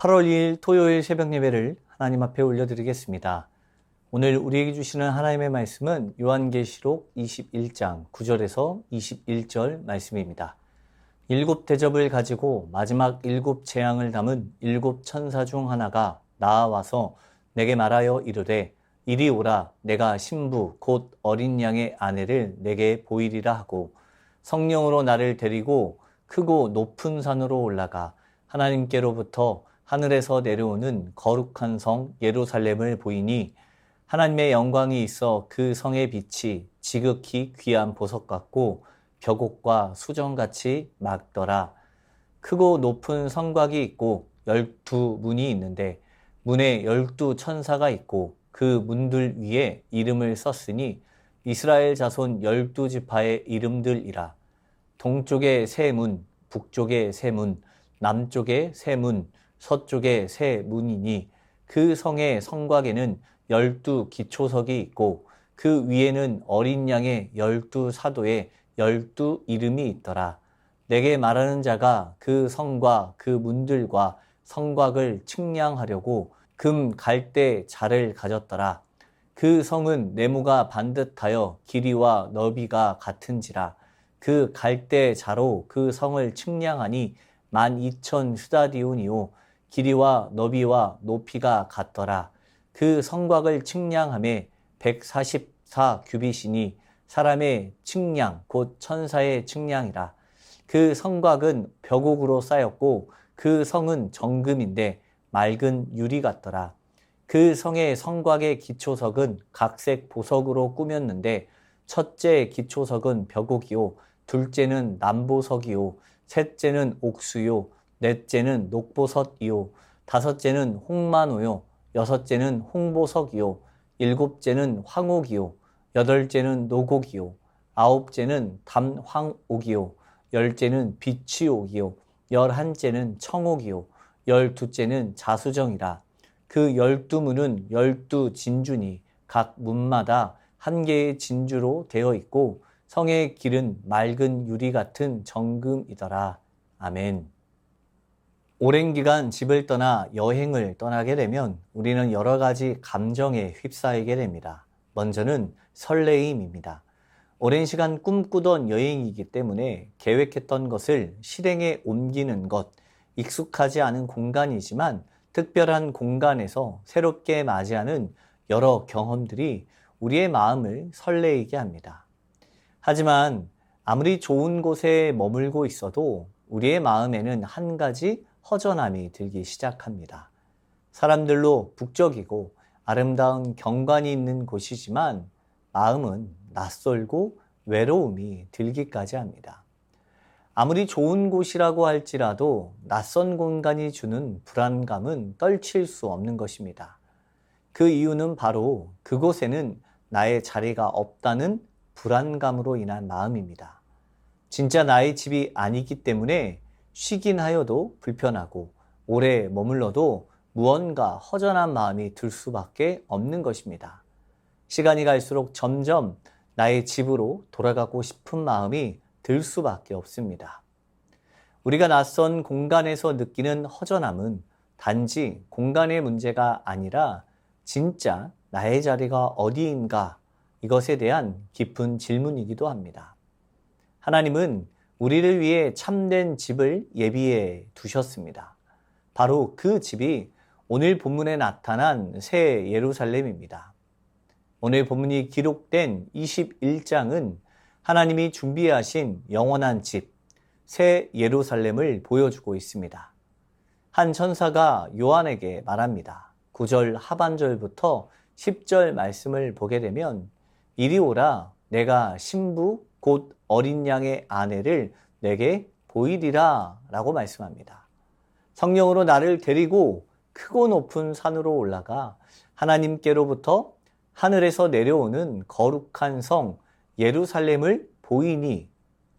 8월 2일 토요일 새벽 예배를 하나님 앞에 올려드리겠습니다. 오늘 우리에게 주시는 하나님의 말씀은 요한계시록 21장 9절에서 21절 말씀입니다. 일곱 대접을 가지고 마지막 일곱 재앙을 담은 일곱 천사 중 하나가 나아와서 내게 말하여 이르되 이리 오라, 내가 신부 곧 어린 양의 아내를 내게 보이리라 하고 성령으로 나를 데리고 크고 높은 산으로 올라가 하나님께로부터 하늘에서 내려오는 거룩한 성 예루살렘을 보이니 하나님의 영광이 있어 그 성의 빛이 지극히 귀한 보석 같고 벽옥과 수정같이 맑더라. 크고 높은 성곽이 있고 12문이 있는데 문에 12천사가 있고 그 문들 위에 이름을 썼으니 이스라엘 자손 12지파의 이름들이라. 동쪽에 세 문, 북쪽에 세 문, 남쪽에 세 문, 서쪽에 세 문이니 그 성의 성곽에는 12기초석이 있고 그 위에는 어린 양의 12사도의 12이름이 있더라. 내게 말하는 자가 그 성과 그 문들과 성곽을 측량하려고 금 갈대 자를 가졌더라. 그 성은 네모가 반듯하여 길이와 너비가 같은지라. 그 갈대 자로 그 성을 측량하니 12,000 스다디온이요 길이와 너비와 높이가 같더라. 그 성곽을 측량함에 144규빗이니 사람의 측량 곧 천사의 측량이라. 그 성곽은 벽옥으로 쌓였고 그 성은 정금인데 맑은 유리 같더라. 그 성의 성곽의 기초석은 각색 보석으로 꾸몄는데 첫째 기초석은 벽옥이요 둘째는 남보석이요 셋째는 옥수요 넷째는 녹보석이요 다섯째는 홍마노요 여섯째는 홍보석이요 일곱째는 황옥이요 여덟째는 노곡이요 아홉째는 담황옥이요 열째는 비취옥이요 열한째는 청옥이요 열두째는 자수정이라. 그 12문은 12진주니 각 문마다 한 개의 진주로 되어 있고 성의 길은 맑은 유리 같은 정금이더라. 아멘. 오랜 기간 집을 떠나 여행을 떠나게 되면 우리는 여러 가지 감정에 휩싸이게 됩니다. 먼저는 설레임입니다. 오랜 시간 꿈꾸던 여행이기 때문에 계획했던 것을 실행에 옮기는 것, 익숙하지 않은 공간이지만 특별한 공간에서 새롭게 맞이하는 여러 경험들이 우리의 마음을 설레이게 합니다. 하지만 아무리 좋은 곳에 머물고 있어도 우리의 마음에는 한 가지 허전함이 들기 시작합니다. 사람들로 북적이고 아름다운 경관이 있는 곳이지만 마음은 낯설고 외로움이 들기까지 합니다. 아무리 좋은 곳이라고 할지라도 낯선 공간이 주는 불안감은 떨칠 수 없는 것입니다. 그 이유는 바로 그곳에는 나의 자리가 없다는 불안감으로 인한 마음입니다. 진짜 나의 집이 아니기 때문에 쉬긴 하여도 불편하고 오래 머물러도 무언가 허전한 마음이 들 수밖에 없는 것입니다. 시간이 갈수록 점점 나의 집으로 돌아가고 싶은 마음이 들 수밖에 없습니다. 우리가 낯선 공간에서 느끼는 허전함은 단지 공간의 문제가 아니라 진짜 나의 자리가 어디인가 이것에 대한 깊은 질문이기도 합니다. 하나님은 우리를 위해 참된 집을 예비해 두셨습니다. 바로 그 집이 오늘 본문에 나타난 새 예루살렘입니다. 오늘 본문이 기록된 21장은 하나님이 준비하신 영원한 집, 새 예루살렘을 보여주고 있습니다. 한 천사가 요한에게 말합니다. 9절 하반절부터 10절 말씀을 보게 되면 이리 오라, 내가 신부 곧 어린 양의 아내를 내게 보이리라 라고 말씀합니다. 성령으로 나를 데리고 크고 높은 산으로 올라가 하나님께로부터 하늘에서 내려오는 거룩한 성 예루살렘을 보이니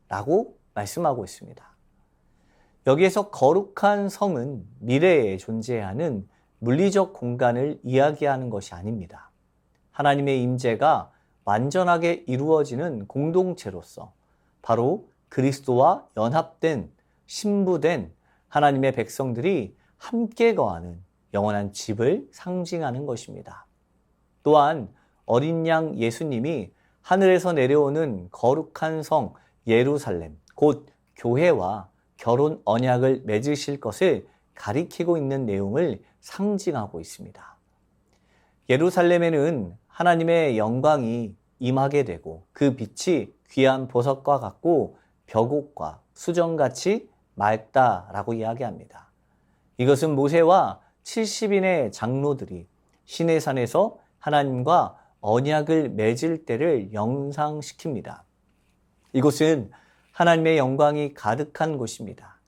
라고 말씀하고 있습니다. 여기에서 거룩한 성은 미래에 존재하는 물리적 공간을 이야기하는 것이 아닙니다. 하나님의 임재가 완전하게 이루어지는 공동체로서 바로 그리스도와 연합된 신부된 하나님의 백성들이 함께 거하는 영원한 집을 상징하는 것입니다. 또한 어린 양 예수님이 하늘에서 내려오는 거룩한 성 예루살렘, 곧 교회와 결혼 언약을 맺으실 것을 가리키고 있는 내용을 상징하고 있습니다. 예루살렘에는 하나님의 영광이 임하게 되고 그 빛이 귀한 보석과 같고 벽옥과 수정같이 맑다라고 이야기합니다. 이것은 모세와 70인의 장로들이 시내산에서 하나님과 언약을 맺을 때를 연상시킵니다. 이곳은 하나님의 영광이 가득한 곳입니다.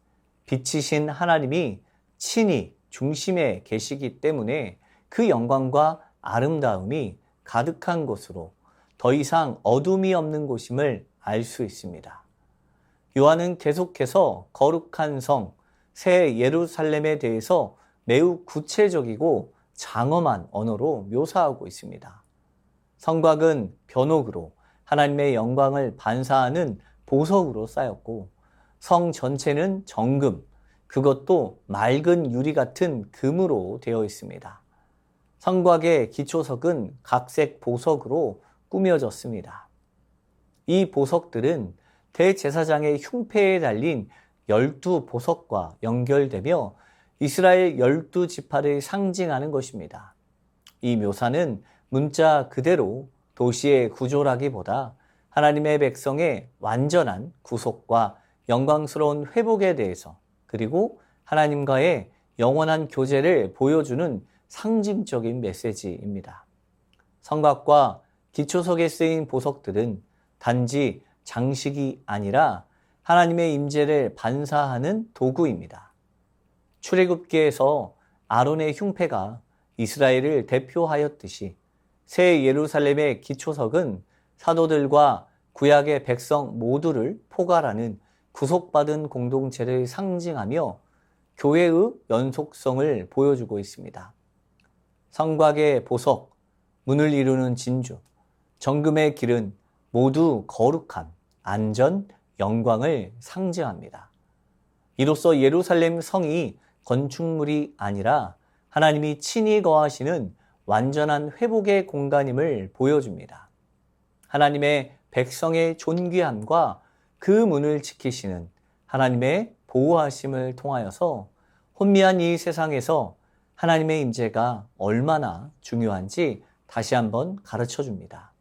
빛이신 하나님이 친히 중심에 계시기 때문에 그 영광과 아름다움이 가득한 곳으로 더 이상 어둠이 없는 곳임을 알 수 있습니다. 요한은 계속해서 거룩한 성, 새 예루살렘에 대해서 매우 구체적이고 장엄한 언어로 묘사하고 있습니다. 성곽은 변옥으로 하나님의 영광을 반사하는 보석으로 쌓였고 성 전체는 정금, 그것도 맑은 유리 같은 금으로 되어 있습니다. 성곽의 기초석은 각색 보석으로 꾸며졌습니다. 이 보석들은 대제사장의 흉패에 달린 12보석과 연결되며 이스라엘 12지파를 상징하는 것입니다. 이 묘사는 문자 그대로 도시의 구조라기보다 하나님의 백성의 완전한 구속과 영광스러운 회복에 대해서 그리고 하나님과의 영원한 교제를 보여주는 상징적인 메시지입니다. 성곽과 기초석에 쓰인 보석들은 단지 장식이 아니라 하나님의 임재를 반사하는 도구입니다. 출애굽기에서 아론의 흉패가 이스라엘을 대표하였듯이 새 예루살렘의 기초석은 사도들과 구약의 백성 모두를 포괄하는 구속받은 공동체를 상징하며 교회의 연속성을 보여주고 있습니다. 성곽의 보석, 문을 이루는 진주, 정금의 길은 모두 거룩함, 안전, 영광을 상징합니다. 이로써 예루살렘 성이 건축물이 아니라 하나님이 친히 거하시는 완전한 회복의 공간임을 보여줍니다. 하나님의 백성의 존귀함과 그 문을 지키시는 하나님의 보호하심을 통하여서 혼미한 이 세상에서 하나님의 임재가 얼마나 중요한지 다시 한번 가르쳐 줍니다.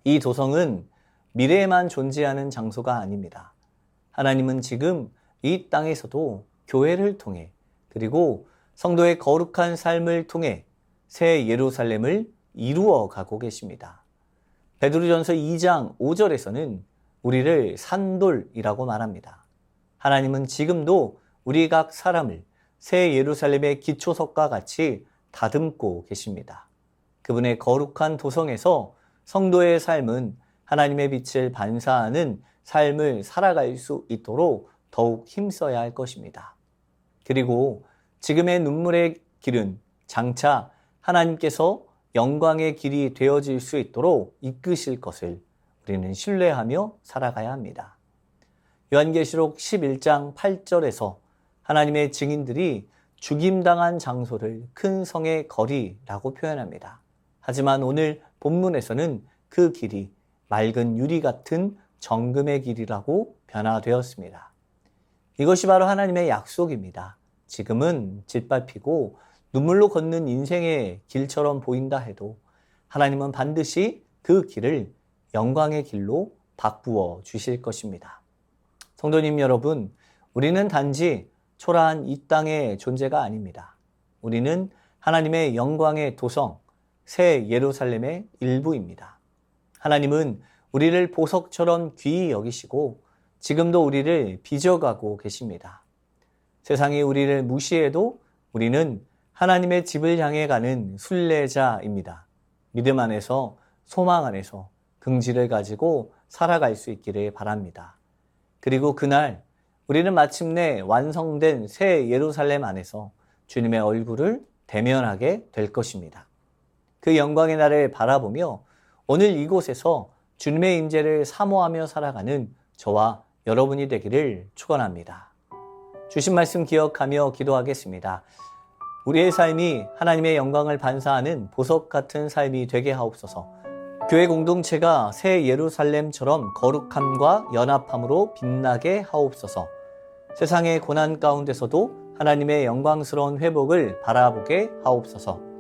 이 도성은 미래에만 존재하는 장소가 아닙니다. 하나님은 지금 이 땅에서도 교회를 통해 그리고 성도의 거룩한 삶을 통해 새 예루살렘을 이루어 가고 계십니다. 베드로전서 2장 5절에서는 우리를 산돌이라고 말합니다. 하나님은 지금도 우리 각 사람을 새 예루살렘의 기초석과 같이 다듬고 계십니다. 그분의 거룩한 도성에서 성도의 삶은 하나님의 빛을 반사하는 삶을 살아갈 수 있도록 더욱 힘써야 할 것입니다. 그리고 지금의 눈물의 길은 장차 하나님께서 영광의 길이 되어질 수 있도록 이끄실 것을 우리는 신뢰하며 살아가야 합니다. 요한계시록 11장 8절에서 하나님의 증인들이 죽임당한 장소를 큰 성의 거리라고 표현합니다. 하지만 오늘 본문에서는 그 길이 맑은 유리 같은 정금의 길이라고 변화되었습니다. 이것이 바로 하나님의 약속입니다. 지금은 짓밟히고 눈물로 걷는 인생의 길처럼 보인다 해도 하나님은 반드시 그 길을 영광의 길로 바꾸어 주실 것입니다. 성도님 여러분, 우리는 단지 초라한 이 땅의 존재가 아닙니다. 우리는 하나님의 영광의 도성, 새 예루살렘의 일부입니다. 하나님은 우리를 보석처럼 귀히 여기시고 지금도 우리를 빚어가고 계십니다. 세상이 우리를 무시해도 우리는 하나님의 집을 향해 가는 순례자입니다. 믿음 안에서, 소망 안에서 긍지를 가지고 살아갈 수 있기를 바랍니다. 그리고 그날 우리는 마침내 완성된 새 예루살렘 안에서 주님의 얼굴을 대면하게 될 것입니다. 그 영광의 날을 바라보며 오늘 이곳에서 주님의 임재를 사모하며 살아가는 저와 여러분이 되기를 축원합니다. 주신 말씀 기억하며 기도하겠습니다. 우리의 삶이 하나님의 영광을 반사하는 보석 같은 삶이 되게 하옵소서. 교회 공동체가 새 예루살렘처럼 거룩함과 연합함으로 빛나게 하옵소서. 세상의 고난 가운데서도 하나님의 영광스러운 회복을 바라보게 하옵소서.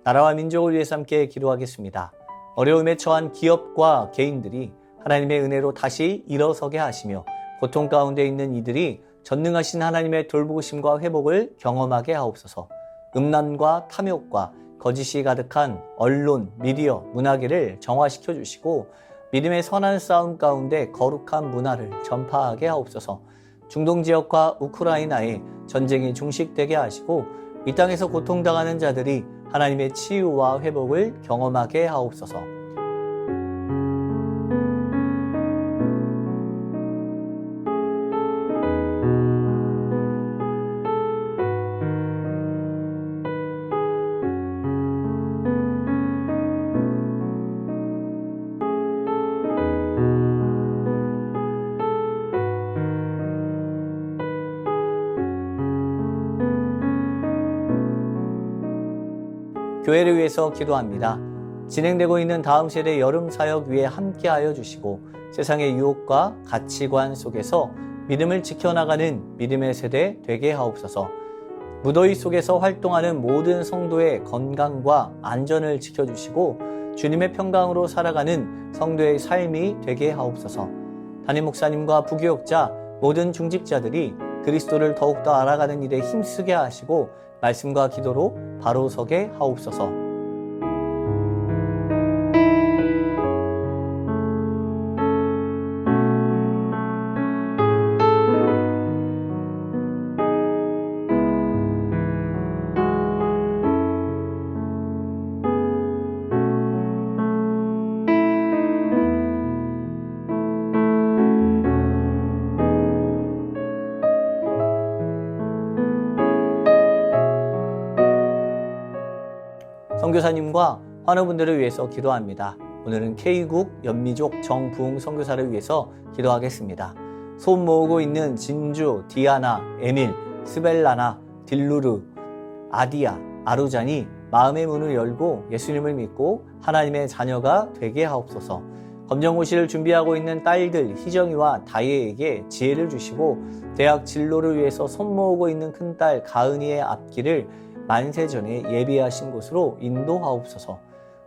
나라와 민족을 위해서 함께 기도하겠습니다. 어려움에 처한 기업과 개인들이 하나님의 은혜로 다시 일어서게 하시며 고통 가운데 있는 이들이 전능하신 하나님의 돌보심과 회복을 경험하게 하옵소서. 음란과 탐욕과 거짓이 가득한 언론, 미디어, 문화계를 정화시켜 주시고 믿음의 선한 싸움 가운데 거룩한 문화를 전파하게 하옵소서. 중동 지역과 우크라이나에 전쟁이 종식되게 하시고 이 땅에서 고통당하는 자들이 하나님의 치유와 회복을 경험하게 하옵소서. 교회를 위해서 기도합니다. 진행되고 있는 다음 세대 여름 사역 위에 함께하여 주시고 세상의 유혹과 가치관 속에서 믿음을 지켜나가는 믿음의 세대 되게 하옵소서. 무더위 속에서 활동하는 모든 성도의 건강과 안전을 지켜주시고 주님의 평강으로 살아가는 성도의 삶이 되게 하옵소서. 담임 목사님과 부교역자 모든 중직자들이 그리스도를 더욱더 알아가는 일에 힘쓰게 하시고 말씀과 기도로 바로 서게 하옵소서. 선교사님과 환우분들을 위해서 기도합니다. 오늘은 K국 연미족 정부흥 선교사를 위해서 기도하겠습니다. 손 모으고 있는 진주, 디아나, 에밀, 스벨라나, 딜루르, 아디아, 아루잔이 마음의 문을 열고 예수님을 믿고 하나님의 자녀가 되게 하옵소서. 검정고시를 준비하고 있는 딸들 희정이와 다혜에게 지혜를 주시고 대학 진로를 위해서 손 모으고 있는 큰딸 가은이의 앞길을 만세 전에 예비하신 곳으로 인도하옵소서.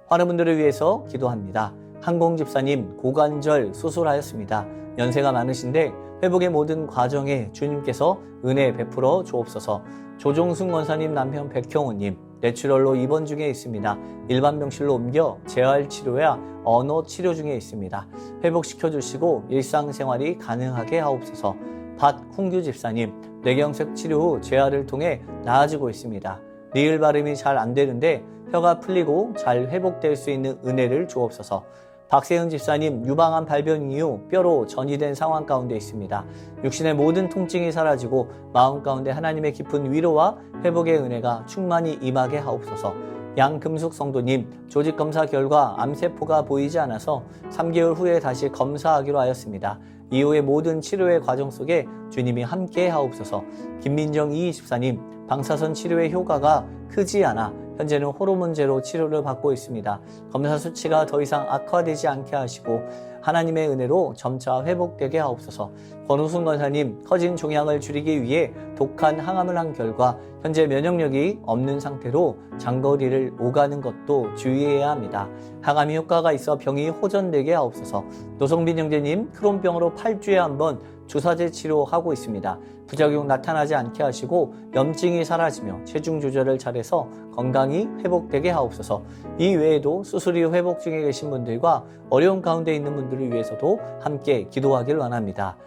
환우분들을 위해서 기도합니다. 항공집사님 고관절 수술하였습니다. 연세가 많으신데 회복의 모든 과정에 주님께서 은혜 베풀어 주옵소서. 조종순 권사님 남편 백형우님 뇌출혈로 입원 중에 있습니다. 일반 병실로 옮겨 재활치료야 언어 치료 중에 있습니다. 회복시켜 주시고 일상생활이 가능하게 하옵소서. 밭훈규 집사님 뇌경색 치료 후 재활을 통해 나아지고 있습니다. 리을 발음이 잘 안 되는데 혀가 풀리고 잘 회복될 수 있는 은혜를 주옵소서. 박세은 집사님 유방암 발병 이후 뼈로 전이된 상황 가운데 있습니다. 육신의 모든 통증이 사라지고 마음 가운데 하나님의 깊은 위로와 회복의 은혜가 충만히 임하게 하옵소서. 양금숙 성도님 조직검사 결과 암세포가 보이지 않아서 3개월 후에 다시 검사하기로 하였습니다. 이후의 모든 치료의 과정 속에 주님이 함께 하옵소서. 김민정 이집사님 방사선 치료의 효과가 크지 않아 현재는 호르몬제로 치료를 받고 있습니다. 검사 수치가 더 이상 악화되지 않게 하시고 하나님의 은혜로 점차 회복되게 하옵소서. 권우순 권사님, 커진 종양을 줄이기 위해 독한 항암을 한 결과 현재 면역력이 없는 상태로 장거리를 오가는 것도 주의해야 합니다. 항암이 효과가 있어 병이 호전되게 하옵소서. 노성빈 형제님, 크론병으로 8주에 한 번 주사제 치료하고 있습니다. 부작용 나타나지 않게 하시고 염증이 사라지며 체중 조절을 잘해서 건강이 회복되게 하옵소서. 이 외에도 수술 이후 회복 중에 계신 분들과 어려운 가운데 있는 분들을 위해서도 함께 기도하길 원합니다.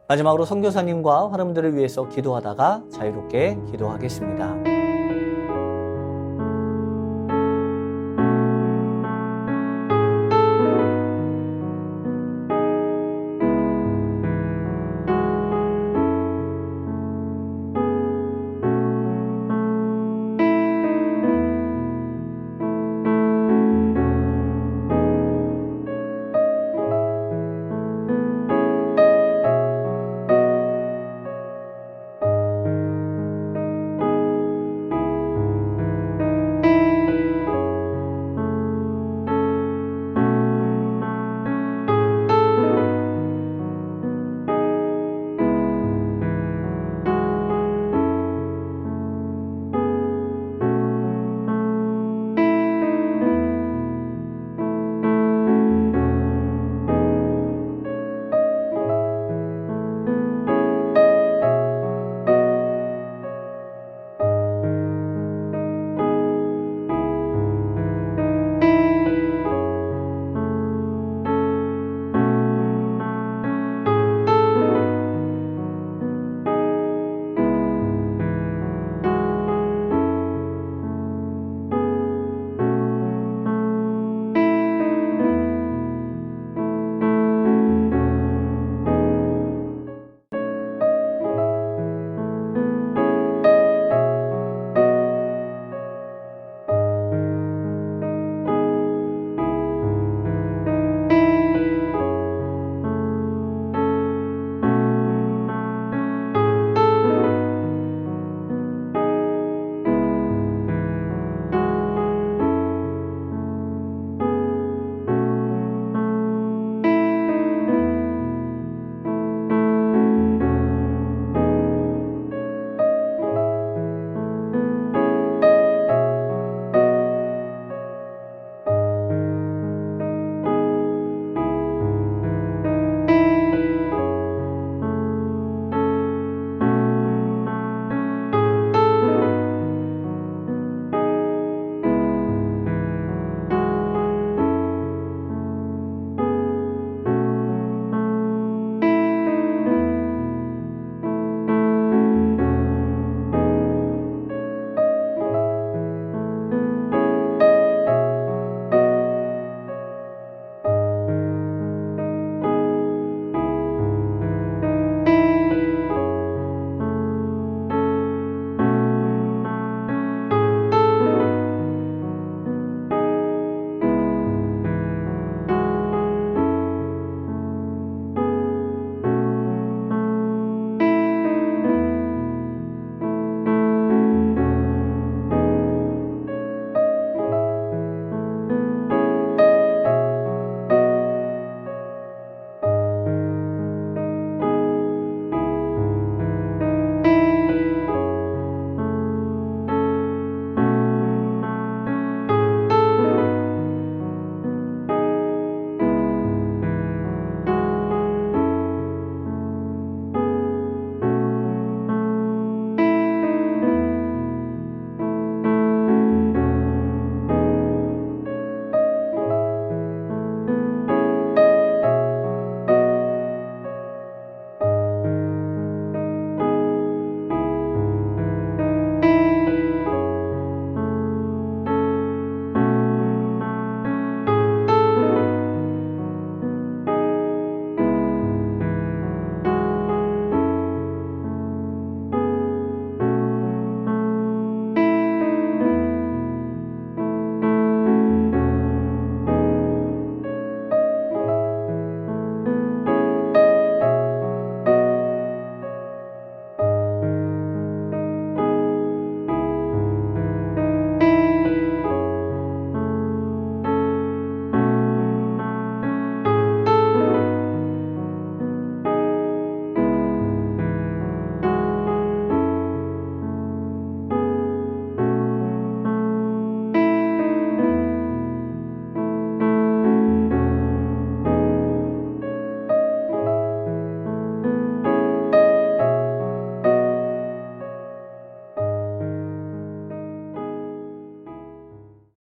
마지막으로 선교사님과 환우분들을 위해서 기도하다가 자유롭게 기도하겠습니다.